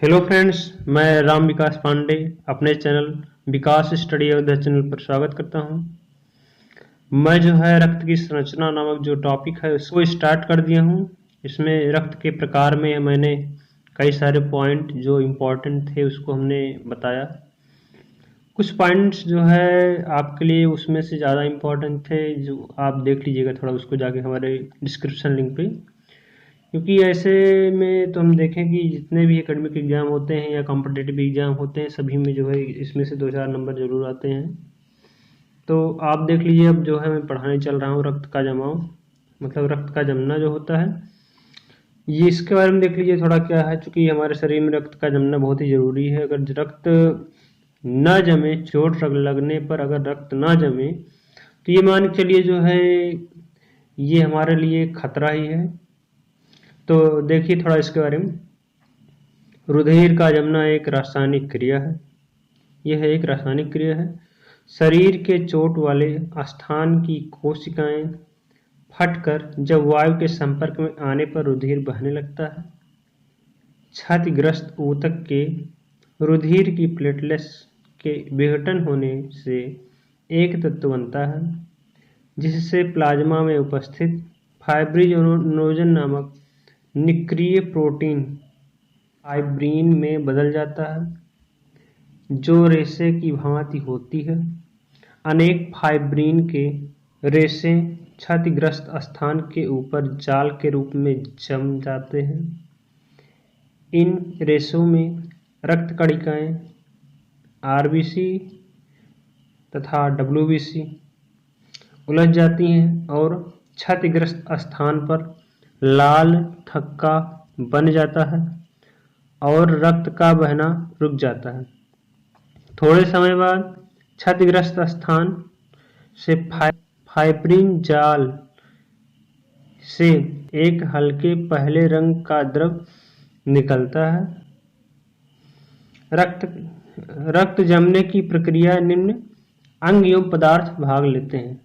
Hello friends, मैं राम विकास पांडे अपने channel विकास study Ayodhya channel पर स्वागत करता हूं। मैं जो है रक्त की संरचना नामक जो टॉपिक है उसको स्टार्ट कर दिया हूं। इसमें रक्त के प्रकार में मैंने कई सारे पॉइंट जो इम्पोर्टेंट थे उसको हमने बताया। कुछ पॉइंट्स जो है आपके लिए उसमें से ज़्यादा इम्पोर्टेंट थे, जो आप देख लीजिएगा थोड़ा उसको जाके हमारे डिस्क्रिप्शन लिंक पे, क्योंकि ऐसे में तो हम देखें कि जितने भी एकेडमिक एग्ज़ाम होते हैं या कॉम्पिटिटिव एग्ज़ाम होते हैं सभी में जो है इसमें से 2-4 नंबर ज़रूर आते हैं। तो आप देख लीजिए, अब जो है मैं पढ़ाने चल रहा हूँ रक्त का जमाव, मतलब रक्त का जमना जो होता है ये, इसके बारे में देख लीजिए थोड़ा क्या है। चूँकि हमारे शरीर में रक्त का जमना बहुत ही ज़रूरी है। अगर रक्त ना जमे, चोट लगने पर अगर रक्त ना जमे तो ये मान के चलिए जो है ये हमारे लिए खतरा ही है। तो देखिए थोड़ा इसके बारे में। रुधिर का जमना एक रासायनिक क्रिया है। यह एक रासायनिक क्रिया है। शरीर के चोट वाले स्थान की कोशिकाएं फटकर जब वायु के संपर्क में आने पर रुधिर बहने लगता है। क्षतिग्रस्त ऊतक के रुधिर की प्लेटलेट्स के विघटन होने से एक तत्व बनता है जिससे प्लाज्मा में उपस्थित फाइब्रिनोजन नामक निष्क्रिय प्रोटीन फाइब्रिन में बदल जाता है, जो रेशे की भांति होती है। अनेक फाइब्रिन के रेशे क्षतिग्रस्त स्थान के ऊपर जाल के रूप में जम जाते हैं। इन रेशों में रक्त कणिकाएं आरबीसी तथा डब्ल्यूबीसी उलझ जाती हैं और क्षतिग्रस्त स्थान पर लाल थक्का बन जाता है और रक्त का बहना रुक जाता है। थोड़े समय बाद क्षतिग्रस्त स्थान से फाइब्रिन जाल से एक हल्के पहले रंग का द्रव निकलता है। रक्त जमने की प्रक्रिया निम्न अंग एवं पदार्थ भाग लेते हैं।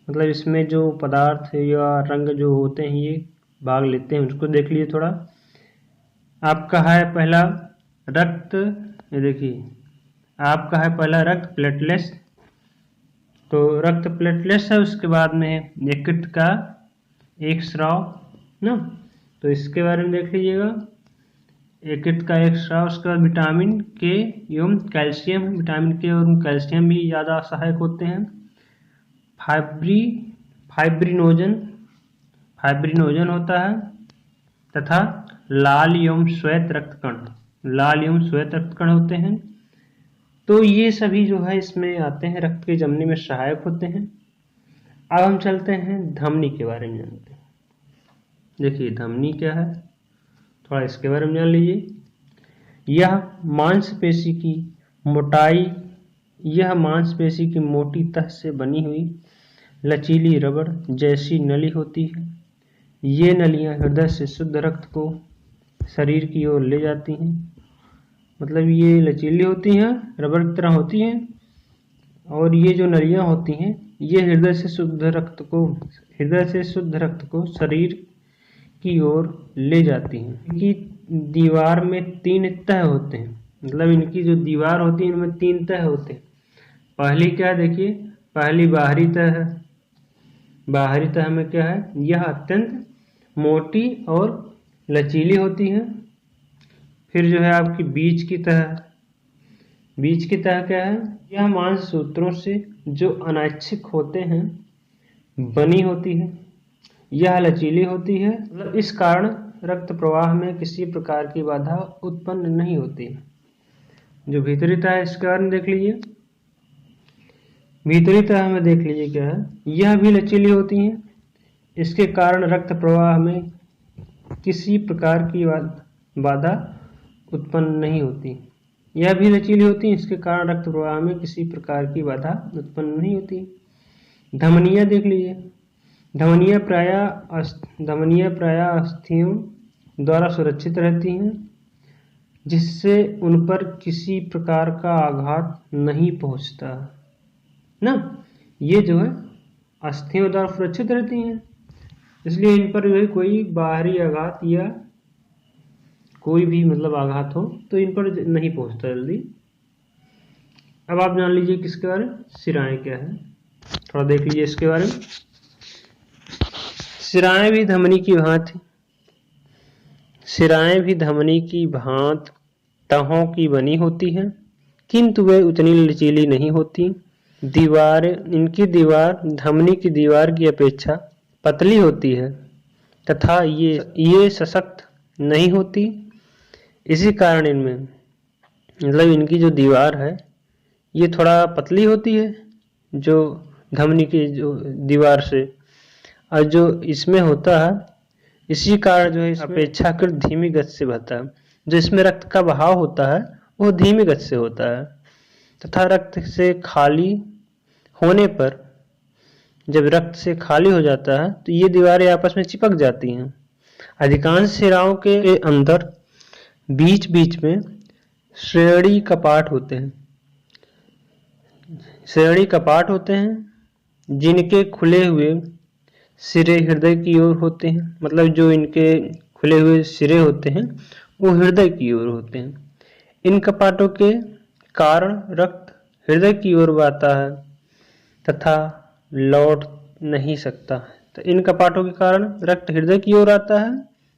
मतलब इसमें जो पदार्थ या रंग जो होते हैं ये भाग लेते हैं, उसको देख लीजिए थोड़ा। आपका है पहला रक्त, ये देखिए आपका है पहला रक्त प्लेटलेट्स। तो रक्त प्लेटलेट्स है, उसके बाद में यकृत का एक स्राव ना, तो इसके बारे में देख लीजिएगा। यकृत का एक स्राव, उसके बाद विटामिन के एवं कैल्शियम। विटामिन के और कैल्शियम भी ज़्यादा सहायक होते हैं। फाइब्रिनोजन होता है तथा लाल एवं श्वेत रक्तकण होते हैं। तो ये सभी जो है इसमें आते हैं, रक्त के जमने में सहायक होते हैं। अब हम चलते हैं धमनी के बारे में जानते हैं। देखिए धमनी क्या है, थोड़ा इसके बारे में जान लीजिए। यह मांसपेशी की मोटी तह से बनी हुई लचीली रबड़ जैसी नली होती है। ये नलियां हृदय से शुद्ध रक्त को शरीर की ओर ले जाती हैं। मतलब ये लचीली होती हैं, रबड़ की तरह होती हैं, और ये जो नलियां होती हैं ये हृदय से शुद्ध रक्त को शरीर की ओर ले जाती हैं। इनकी दीवार में 3 तह होते हैं। मतलब इनकी जो दीवार होती है इनमें 3 तह होते हैं। पहली क्या है, देखिए पहली बाहरी तह है। बाहरी तह में क्या है, यह अत्यंत मोटी और लचीली होती है। फिर जो है आपकी बीच की तह क्या है, यह मांससूत्रों से जो अनैच्छिक होते हैं बनी होती है। यह लचीली होती है, मतलब इस कारण रक्त प्रवाह में किसी प्रकार की बाधा उत्पन्न नहीं होती है। जो भीतरी तह है इसके बारे में देख लीजिए। भीतरी तह में देख लीजिए क्या है, यह भी लचीली होती है। इसके कारण रक्त प्रवाह में किसी प्रकार की बाधा उत्पन्न नहीं होती। यह भी लचीली होती है, इसके कारण रक्त प्रवाह में किसी प्रकार की बाधा उत्पन्न नहीं होती। धमनियां देख लीजिए। धमनियां प्रायः अस्थियों द्वारा सुरक्षित रहती हैं, जिससे उन पर किसी प्रकार का आघात नहीं पहुंचता ना। ये जो है अस्थियों द्वारा सुरक्षित रहती हैं, इसलिए इन पर कोई बाहरी आघात या कोई भी मतलब आघात हो तो इन पर नहीं पहुंचता जल्दी। अब आप जान लीजिए किसके बारे में, शिराएं क्या है, थोड़ा देख लीजिए इसके बारे में। शिराएं भी धमनी की भांति शिराएं भी धमनी की भांति तहों की बनी होती हैं, किंतु वे उतनी लचीली नहीं होती। इनकी दीवार धमनी की दीवार की अपेक्षा पतली होती है तथा ये सशक्त नहीं होती। इसी कारण इनमें मतलब इनकी जो दीवार है ये थोड़ा पतली होती है जो धमनी की जो दीवार से, और जो इसमें होता है इसी कारण जो है अपेक्षाकृत धीमी गति से बहता है। जो इसमें रक्त का बहाव होता है वो धीमी गति से होता है तथा रक्त से खाली होने पर, जब रक्त से खाली हो जाता है तो ये दीवारें आपस में चिपक जाती हैं। अधिकांश शिराओं के अंदर बीच बीच में श्रेणी कपाट होते हैं जिनके खुले हुए सिरे हृदय की ओर होते हैं। मतलब जो इनके खुले हुए सिरे होते हैं वो हृदय की ओर होते हैं। इन कपाटों के कारण रक्त हृदय की ओर बहता है तथा लौट नहीं सकता। तो इन कपाटों के कारण रक्त हृदय की ओर आता है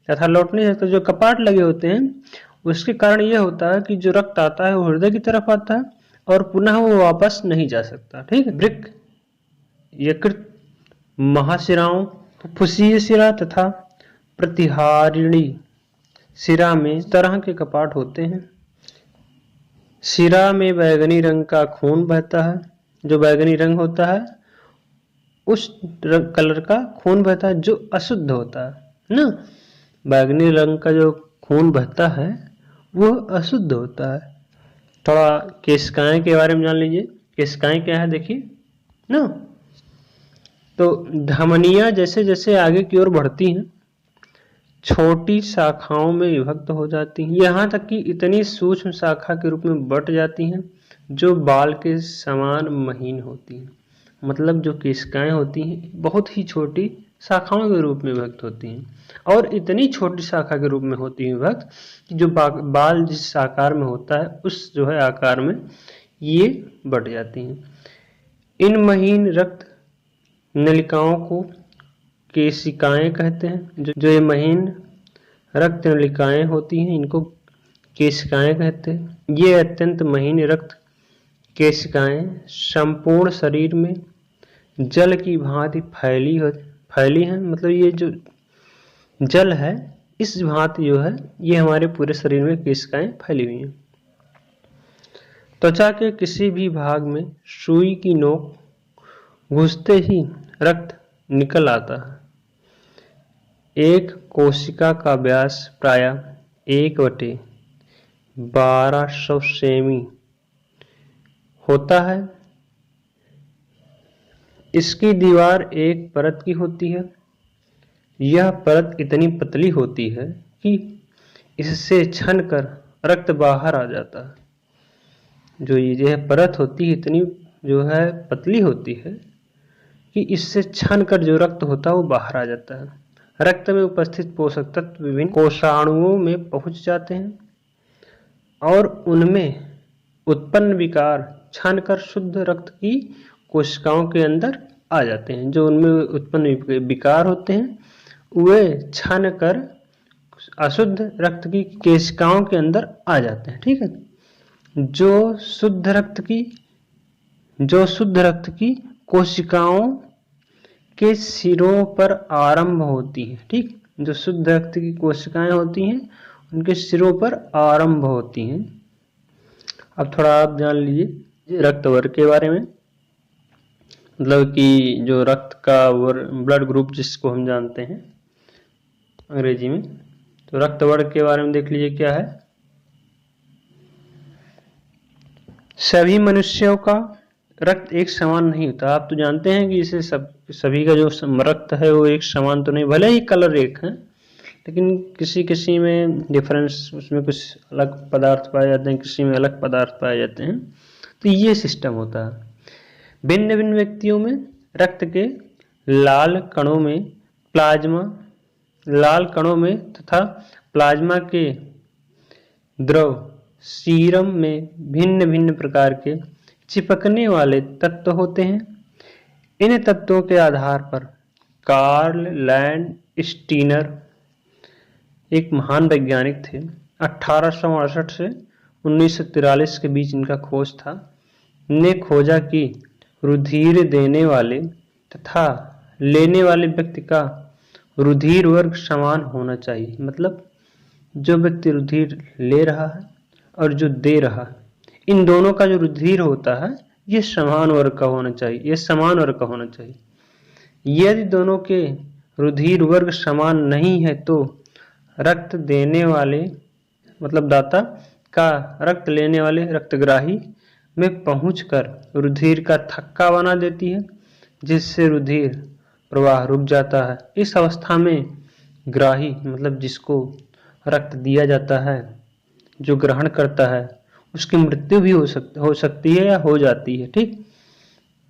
तथा लौट नहीं सकता। जो कपाट लगे होते हैं उसके कारण यह होता है कि जो रक्त आता है वो हृदय की तरफ आता है और पुनः वो वापस नहीं जा सकता। ठीक है। वृक्क, यकृत, महाशिराओं, फुफ्फुसीय शिरा तथा प्रतिहारिणी शिरा में इस तरह के कपाट होते हैं। शिरा में बैगनी रंग का खून बहता है। जो बैगनी रंग होता है उस कलर का खून बहता है जो अशुद्ध होता है ना। बैगनी रंग का जो खून बहता है वो अशुद्ध होता है। थोड़ा केशिकाएं के बारे में जान लीजिए। केशिकाएं क्या है देखिए ना। तो धमनियां जैसे जैसे आगे की ओर बढ़ती हैं छोटी शाखाओं में विभक्त हो जाती हैं, यहाँ तक कि इतनी सूक्ष्म शाखा के रूप में बट जाती हैं जो बाल के समान महीन होती हैं। मतलब जो केशिकाएं होती हैं बहुत ही छोटी शाखाओं के रूप में विभक्त होती हैं और इतनी छोटी शाखा के रूप में होती हैं विभक्त कि जो बाल जिस आकार में होता है उस जो है आकार में ये बढ़ जाती हैं। इन महीन रक्त नलिकाओं को केशिकाएं कहते हैं। जो ये महीन रक्त नलिकाएं होती हैं इनको केशिकाएं कहते हैं। ये अत्यंत महीन रक्त केशिकाएं संपूर्ण शरीर में जल की भांति फैली हैं। मतलब ये जो जल है इस भांति जो है ये हमारे पूरे शरीर में केशिकाएं फैली हुई हैं। त्वचा के किसी भी भाग में सुई की नोक घुसते ही रक्त निकल आता है। एक कोशिका का व्यास प्रायः 1/1200 सेमी होता है। इसकी दीवार एक परत की होती है। यह परत इतनी पतली होती है कि इससे छनकर रक्त बाहर आ जाता है। जो ये परत होती है इतनी जो है पतली होती है कि इससे छनकर जो रक्त होता है वो बाहर आ जाता है। रक्त में उपस्थित पोषक तत्व विभिन्न कोषाणुओं में पहुंच जाते हैं और उनमें उत्पन्न विकार छानकर शुद्ध रक्त की कोशिकाओं के अंदर आ जाते हैं। जो उनमें उत्पन्न विकार होते हैं वे छानकर अशुद्ध रक्त की कोशिकाओं के अंदर आ जाते हैं। ठीक है। जो शुद्ध रक्त की कोशिकाओं के सिरों पर आरंभ होती है। ठीक। जो शुद्ध रक्त की कोशिकाएं होती हैं उनके सिरों पर आरंभ होती हैं। अब थोड़ा आप जान लीजिए रक्त वर्ग के बारे में। मतलब कि जो रक्त का ब्लड ग्रुप जिसको हम जानते हैं अंग्रेजी में, तो रक्त वर्ग के बारे में देख लीजिए क्या है। सभी मनुष्यों का रक्त एक समान नहीं होता। आप तो जानते हैं कि इसे सभी का जो रक्त है वो एक समान तो नहीं, भले ही कलर एक है लेकिन किसी किसी में डिफरेंस, उसमें कुछ अलग पदार्थ पाए जाते हैं, किसी में अलग पदार्थ पाए जाते हैं। तो ये सिस्टम होता है। भिन्न भिन्न व्यक्तियों में रक्त के लाल कणों में तथा प्लाज्मा के द्रव सीरम में भिन्न भिन्न प्रकार के चिपकने वाले तत्व होते हैं। इन तत्वों के आधार पर कार्ल लैंडस्टीनर एक महान वैज्ञानिक थे। 1868 से 1943 के बीच इनका खोज था। ने खोजा कि रुधिर देने वाले तथा लेने वाले व्यक्ति का रुधिर वर्ग समान होना चाहिए। मतलब जो व्यक्ति रुधिर ले रहा है और जो दे रहा है, इन दोनों का जो रुधिर होता है ये समान वर्ग का होना चाहिए, ये समान वर्ग का होना चाहिए। यदि दोनों के रुधिर वर्ग समान नहीं है तो रक्त देने वाले मतलब दाता का रक्त लेने वाले रक्तग्राही में पहुंचकर रुधिर का थक्का बना देती है, जिससे रुधिर प्रवाह रुक जाता है। इस अवस्था में ग्राही मतलब जिसको रक्त दिया जाता है, जो ग्रहण करता है, उसकी मृत्यु भी हो सकती है या हो जाती है। ठीक,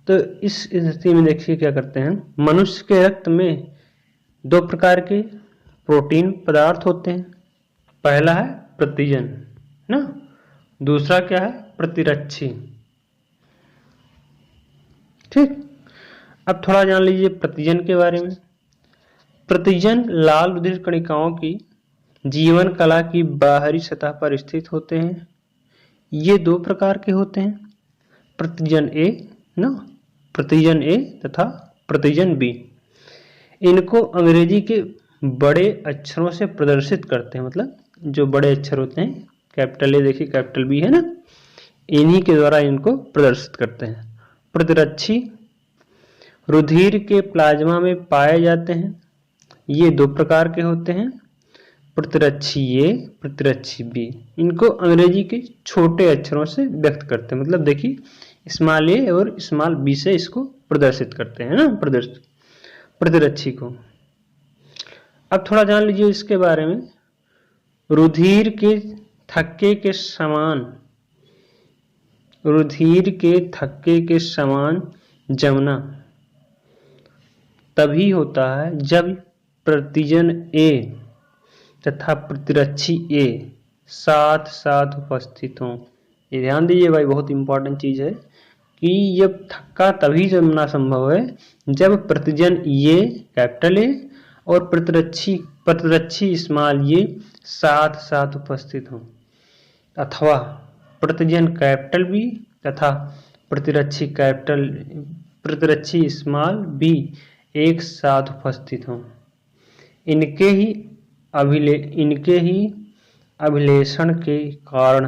तो इस स्थिति में देखिए क्या करते हैं। मनुष्य के रक्त में दो प्रकार के प्रोटीन पदार्थ होते हैं। पहला है प्रतिजन ना, दूसरा क्या है प्रतिरक्षी। ठीक, अब थोड़ा जान लीजिए प्रतिजन के बारे में। प्रतिजन लाल रुधिर कणिकाओं की जीवन कला की बाहरी सतह पर स्थित होते हैं। ये दो प्रकार के होते हैं, प्रतिजन ए ना, प्रतिजन ए तथा प्रतिजन बी। इनको अंग्रेजी के बड़े अक्षरों से प्रदर्शित करते हैं। मतलब जो बड़े अक्षर होते हैं, कैपिटल ए देखिए, कैपिटल बी है ना, इन्हीं के द्वारा इनको प्रदर्शित करते हैं। प्रतिरक्षी रुधिर के प्लाज्मा में पाए जाते हैं। ये दो प्रकार के होते हैं, प्रतिरक्षी ए, प्रतिरक्षी बी। इनको अंग्रेजी के छोटे अक्षरों से व्यक्त करते हैं। मतलब देखिए स्मॉल ए और स्मॉल बी से इसको प्रदर्शित करते हैं ना, प्रदर्शित प्रतिरक्षी को। अब थोड़ा जान लीजिए इसके बारे में। रुधिर के थक्के के समान, रुधिर के थक्के के समान जमना तभी होता है जब प्रतिजन ए तथा प्रतिरक्षी ए साथ साथ उपस्थित हों। ये ध्यान दीजिए भाई, बहुत इंपॉर्टेंट चीज है कि ये थक्का तभी जमना संभव है जब प्रतिजन ये कैपिटल ए और प्रतिरक्षी स्मॉल ये साथ साथ उपस्थित हों, अथवा प्रतिजन कैपिटल बी तथा प्रतिरक्षी स्मॉल बी एक साथ उपस्थित हों। इनके ही अभिलेषण के कारण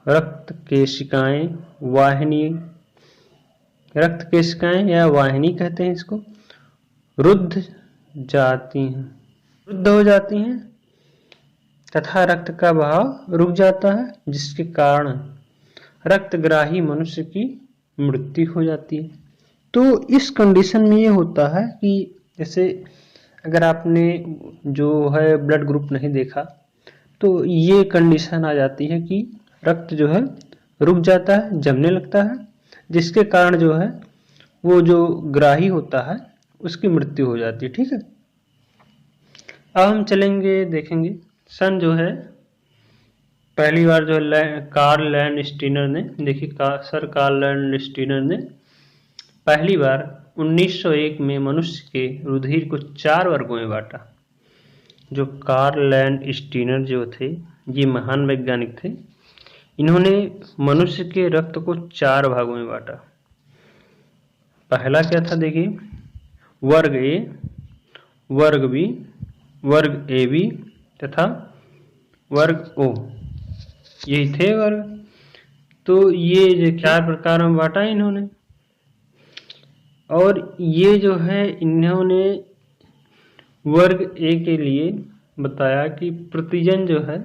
रक्त केशिकाएं या वाहिनी कहते हैं इसको, रुद्ध हो जाती हैं तथा रक्त का बहाव रुक जाता है, जिसके कारण रक्तग्राही मनुष्य की मृत्यु हो जाती है। तो इस कंडीशन में ये होता है कि जैसे अगर आपने जो है ब्लड ग्रुप नहीं देखा तो ये कंडीशन आ जाती है कि रक्त जो है रुक जाता है, जमने लगता है, जिसके कारण जो है वो जो ग्राही होता है उसकी मृत्यु हो जाती है। ठीक है, अब हम चलेंगे देखेंगे सन जो है पहली बार जो कार्ल लैंडस्टीनर ने, देखिए सर कार्ल लैंडस्टीनर ने पहली बार 1901 में मनुष्य के रुधिर को 4 वर्गों में बांटा। जो कार्ल लैंडस्टीनर जो थे ये महान वैज्ञानिक थे। इन्होंने मनुष्य के रक्त को 4 भागों में बांटा। पहला क्या था देखिए, वर्ग ए, वर्ग बी, वर्ग ए बी तथा वर्ग ओ, यही थे वर्ग। तो ये जो 4 प्रकार में बांटा इन्होंने, और ये जो है इन्होंने वर्ग ए के लिए बताया कि प्रतिजन जो है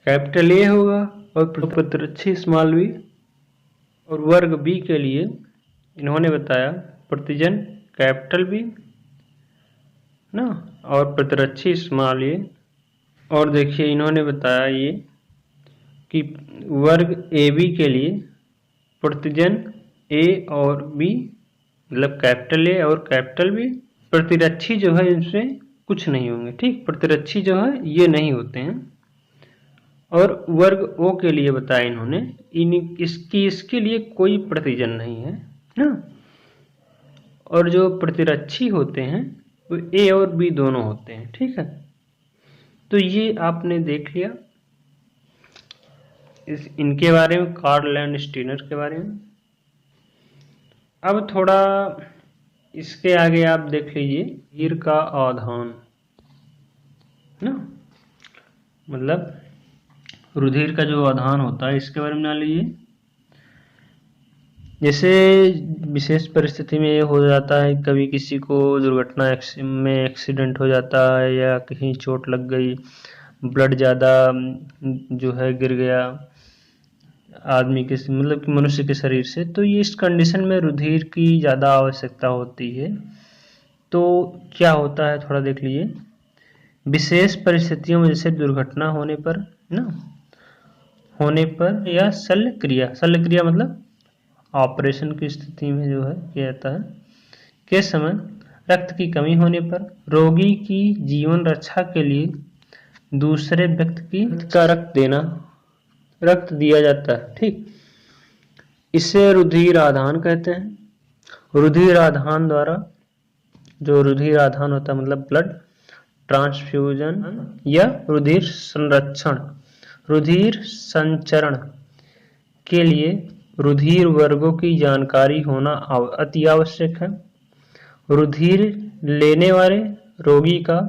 कैपिटल ए होगा और प्रतिरक्षी स्मॉल बी, और वर्ग बी के लिए इन्होंने बताया प्रतिजन कैपिटल बी ना और प्रतिरक्षी स्मॉल ए। और देखिए इन्होंने बताया ये कि वर्ग ए बी के लिए प्रतिजन ए और बी मतलब कैपिटल ए और कैपिटल बी, प्रतिरक्षी जो है इनसे कुछ नहीं होंगे। ठीक, प्रतिरक्षी जो है ये नहीं होते हैं। और वर्ग ओ के लिए बताया इन्होंने, इसके लिए कोई प्रतिजन नहीं है ना। और जो प्रतिरक्षी होते हैं वो ए और बी दोनों होते हैं, ठीक है। तो ये आपने देख लिया इनके बारे में, कार्ल लैंडस्टीनर के बारे में। अब थोड़ा इसके आगे आप देख लीजिए रुधिर का आधान ना, मतलब रुधिर का जो आधान होता है इसके बारे में जान लीजिए। जैसे विशेष परिस्थिति में ये हो जाता है, कभी किसी को दुर्घटना में एक्सीडेंट हो जाता है या कहीं चोट लग गई, ब्लड ज़्यादा जो है गिर गया आदमी के, मतलब कि मनुष्य के शरीर से, तो ये इस कंडीशन में रुधिर की ज़्यादा आवश्यकता होती है। तो क्या होता है थोड़ा देख लीजिए। विशेष परिस्थितियों में जैसे दुर्घटना होने पर या शल्य क्रिया मतलब ऑपरेशन की स्थिति में जो है किया जाता है के समय रक्त की कमी होने पर रोगी की जीवन रक्षा के लिए दूसरे व्यक्ति का रक्त दिया जाता है, ठीक। इसे रुधिर आधान कहते हैं। रुधिर आधान द्वारा जो रुधिर आधान होता है मतलब ब्लड ट्रांसफ्यूजन या रुधिर संचरण के लिए रुधिर वर्गों की जानकारी होना अति आवश्यक है। रुधिर लेने वाले रोगी का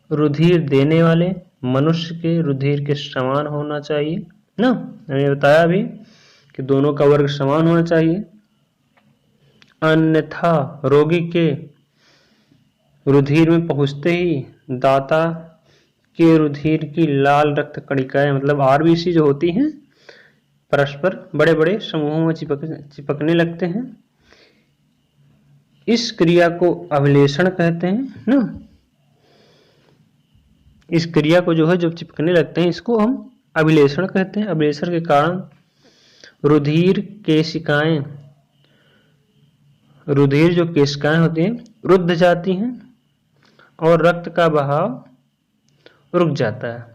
रुधिर देने वाले मनुष्य के रुधिर के समान होना चाहिए ना। मैंने बताया अभी कि दोनों का वर्ग समान होना चाहिए, अन्यथा रोगी के रुधिर में पहुंचते ही दाता के रुधिर की लाल रक्त कणिकाएं मतलब आरबीसी जो होती हैं परस्पर बड़े बड़े समूहों में चिपकने लगते हैं। इस क्रिया को अभिलेषण कहते हैं ना। इस क्रिया को जो है जब चिपकने लगते हैं इसको हम अभिलेषण कहते हैं। अभिलेषण के कारण रुधिर जो केशिकाएं होती हैं रुद्ध जाती हैं और रक्त का बहाव रुक जाता है,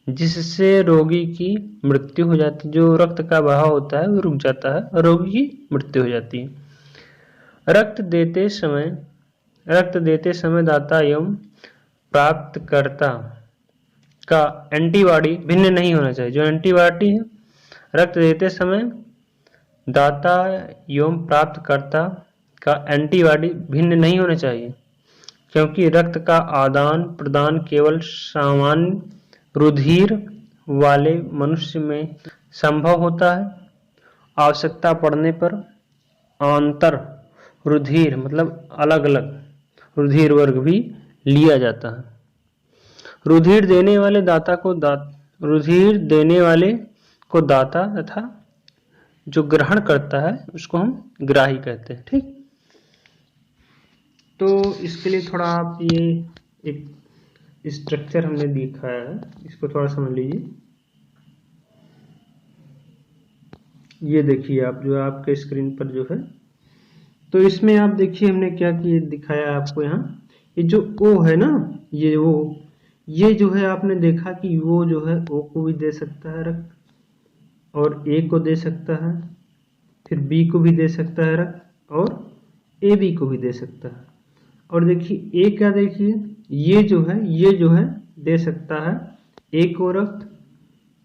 जिससे रोगी की मृत्यु हो जाती है। जो रक्त का बहाव होता है वो रुक जाता है और रोगी की मृत्यु हो जाती है। रक्त देते समय दाता एवं प्राप्तकर्ता का एंटीबॉडी भिन्न नहीं होना चाहिए। जो एंटीबॉडी है रक्त देते समय दाता एवं प्राप्तकर्ता का एंटीबॉडी भिन्न नहीं होना चाहिए, क्योंकि रक्त का आदान प्रदान केवल सामान्य रुधिर वाले मनुष्य में संभव होता है। आवश्यकता पड़ने पर आंतर रुधिर मतलब अलग अलग रुधिर वर्ग भी लिया जाता है। रुधिर देने वाले को दाता तथा जो ग्रहण करता है उसको हम ग्राही कहते हैं, ठीक। तो इसके लिए थोड़ा आप ये एक स्ट्रक्चर हमने दिखाया है, इसको थोड़ा समझ लीजिए। ये देखिए आप जो आपके स्क्रीन पर जो है, तो इसमें आप देखिए हमने क्या किया दिखाया आपको यहाँ। ये जो ओ है ना, ये जो है आपने देखा कि वो जो है ओ को भी दे सकता है रक्त और ए को दे सकता है, फिर बी को भी दे सकता है रक्त और ए बी को भी दे सकता है। और देखिए ए क्या, देखिए ये जो है दे सकता है ए को रक्त,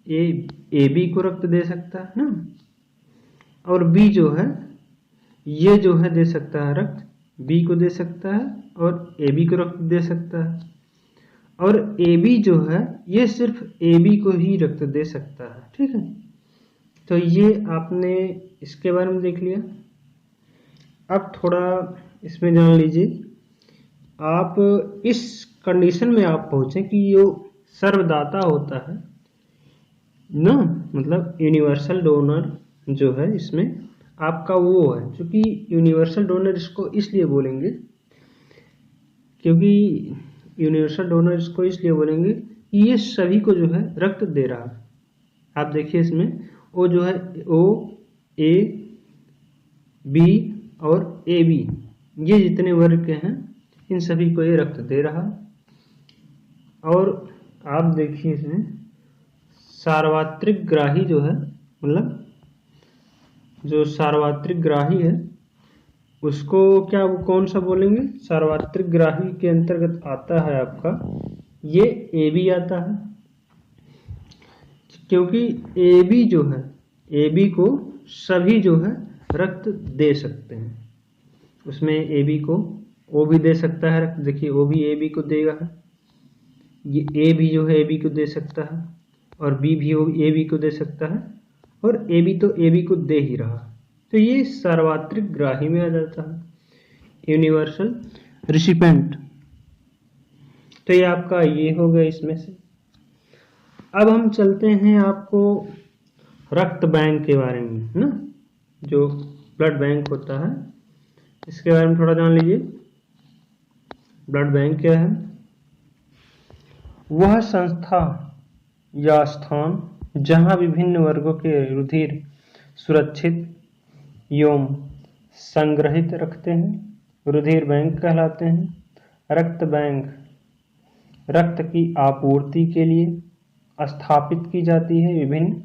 ए बी को रक्त दे सकता है ना। और बी जो है ये जो है दे सकता है रक्त, बी को दे सकता है और ए बी को रक्त दे सकता है। और ए बी जो है ये सिर्फ ए बी को ही रक्त दे सकता है, ठीक है। तो ये आपने इसके बारे में देख लिया। अब थोड़ा इसमें जान लीजिए, आप इस कंडीशन में आप पहुंचे कि ये सर्वदाता होता है ना, मतलब यूनिवर्सल डोनर जो है इसमें आपका वो है। क्योंकि यूनिवर्सल डोनर इसको इसलिए बोलेंगे कि ये सभी को जो है रक्त दे रहा है। आप देखिए इसमें वो जो है ओ ए बी और ए बी ये जितने वर्ग के हैं इन सभी को ये रक्त दे रहा। और आप देखिए इसमें सार्वत्रिक ग्राही जो है, मतलब जो सार्वत्रिक ग्राही है उसको क्या वो कौन सा बोलेंगे? सार्वत्रिक ग्राही के अंतर्गत आता है आपका ये ए बी आता है, क्योंकि ए बी जो है, ए बी को सभी जो है रक्त दे सकते हैं। उसमें ए बी को ओ भी दे सकता है रक्त, देखिए ओ भी ए बी को देगा, ये ए भी जो है ए बी को दे सकता है, और बी भी ए बी को दे सकता है, और ए बी तो ए बी को दे ही रहा, तो ये सार्वत्रिक ग्राही में आ जाता है, यूनिवर्सल रिसिपेंट। तो ये आपका ये हो गया इसमें से। अब हम चलते हैं आपको रक्त बैंक के बारे में, है ना, जो ब्लड बैंक होता है इसके बारे में थोड़ा जान लीजिए। ब्लड बैंक क्या है? वह संस्था या स्थान जहां विभिन्न वर्गों के रुधिर सुरक्षित एवं संग्रहित रखते हैं, रुधिर बैंक कहलाते हैं। रक्त बैंक रक्त की आपूर्ति के लिए स्थापित की जाती है। विभिन्न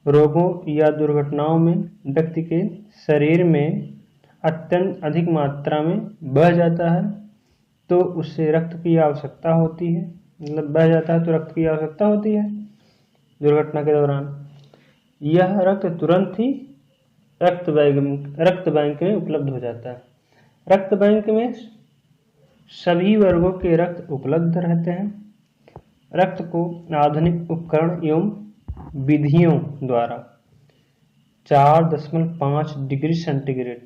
रोगों या दुर्घटनाओं में व्यक्ति के शरीर में अत्यंत अधिक मात्रा में बह जाता है तो उससे रक्त की आवश्यकता होती है, मतलब बह जाता है तो रक्त की आवश्यकता होती है दुर्घटना के दौरान। यह रक्त तुरंत ही रक्त बैंक में उपलब्ध हो जाता है। रक्त बैंक में सभी वर्गों के रक्त उपलब्ध रहते हैं। रक्त को आधुनिक उपकरण एवं विधियों द्वारा 4.5 डिग्री सेंटीग्रेड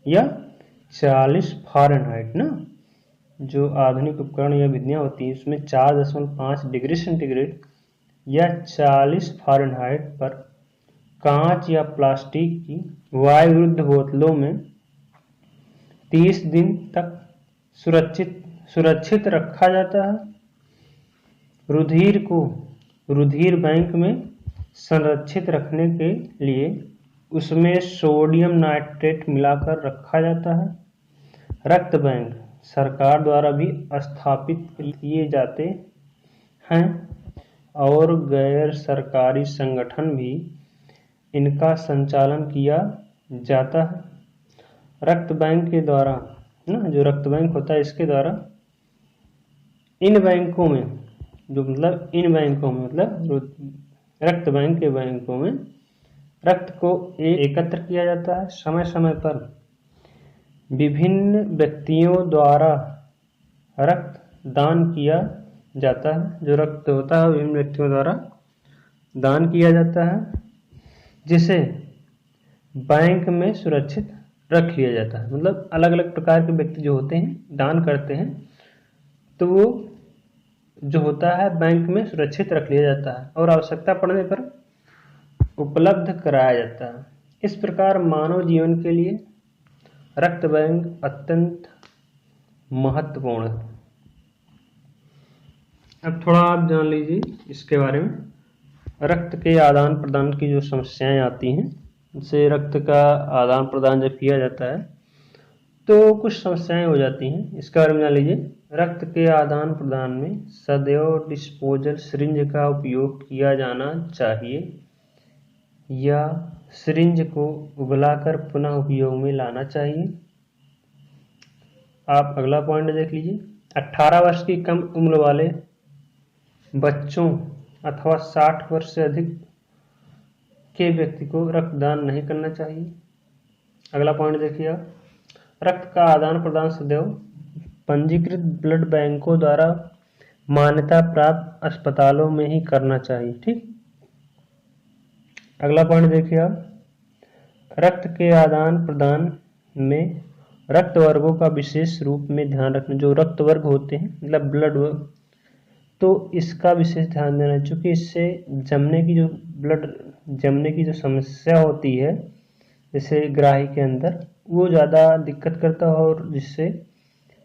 या 40 फ़ारेनहाइट ना, जो आधुनिक उपकरण या विधियां होती हैं उसमें 4.5 डिग्री सेंटीग्रेड या 40 फ़ारेनहाइट पर कांच या प्लास्टिक की वायुरुद्ध बोतलों में 30 दिन तक सुरक्षित रखा जाता है। रुधिर को रुधिर बैंक में संरक्षित रखने के लिए उसमें सोडियम नाइट्रेट मिलाकर रखा जाता है। रक्त बैंक सरकार द्वारा भी स्थापित किए जाते हैं और गैर सरकारी संगठन भी इनका संचालन किया जाता है। रक्त बैंक के द्वारा ना, जो रक्त बैंक होता है इसके द्वारा इन बैंकों में रक्त बैंक के बैंकों में रक्त को एकत्र किया जाता है। समय समय पर विभिन्न व्यक्तियों द्वारा रक्त दान किया जाता है। जो रक्त होता है विभिन्न व्यक्तियों द्वारा दान किया जाता है, जिसे बैंक में सुरक्षित रख लिया जाता है। मतलब अलग अलग प्रकार के व्यक्ति जो होते हैं दान करते हैं तो वो जो होता है बैंक में सुरक्षित रख लिया जाता है और आवश्यकता पड़ने पर उपलब्ध कराया जाता है। इस प्रकार मानव जीवन के लिए रक्त बैंक अत्यंत महत्वपूर्ण है। अब थोड़ा आप जान लीजिए इसके बारे में। रक्त के आदान प्रदान की जो समस्याएं आती हैं, जैसे रक्त का आदान प्रदान जब किया जाता है तो कुछ समस्याएं हो जाती हैं, इसके बारे में जान लीजिए। रक्त के आदान प्रदान में सदैव डिस्पोजल सिरिंज का उपयोग किया जाना चाहिए या सिरिंज को उबलाकर पुनः उपयोग में लाना चाहिए। आप अगला पॉइंट देख लीजिए। 18 वर्ष की कम उम्र वाले बच्चों अथवा 60 वर्ष से अधिक के व्यक्ति को रक्तदान नहीं करना चाहिए। अगला पॉइंट देखिए आप। रक्त का आदान प्रदान सदैव पंजीकृत ब्लड बैंकों द्वारा मान्यता प्राप्त अस्पतालों में ही करना चाहिए। ठीक, अगला पॉइंट देखिए आप। रक्त के आदान प्रदान में रक्त वर्गों का विशेष रूप में ध्यान रखना। जो रक्त वर्ग होते हैं मतलब ब्लड वर्ग, तो इसका विशेष ध्यान देना, क्योंकि इससे जमने की जो समस्या होती है जैसे ग्राही के अंदर, वो ज़्यादा दिक्कत करता है और जिससे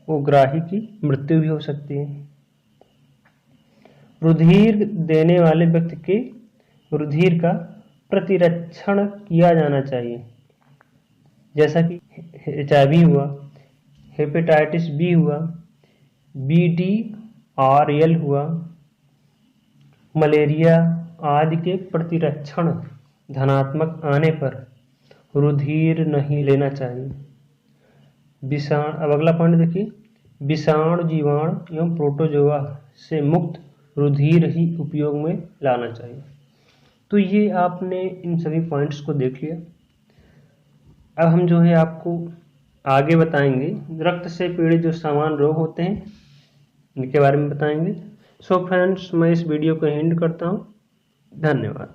वो ग्राही की मृत्यु भी हो सकती है। रुधिर देने वाले व्यक्ति के रुधिर का प्रतिरक्षण किया जाना चाहिए, जैसा कि HIV हुआ, हेपेटाइटिस बी हुआ, BDRL हुआ, मलेरिया, आदि के प्रतिरक्षण धनात्मक आने पर रुधिर नहीं लेना चाहिए। अब अगला पॉइंट देखिए, विषाणु, जीवाणु एवं प्रोटोजोआ से मुक्त रुधिर ही उपयोग में लाना चाहिए। तो ये आपने इन सभी पॉइंट्स को देख लिया। अब हम जो है आपको आगे बताएंगे रक्त से पीड़ित जो सामान्य रोग होते हैं इनके बारे में बताएंगे। सो फ्रेंड्स, मैं इस वीडियो को एंड करता हूँ। धन्यवाद।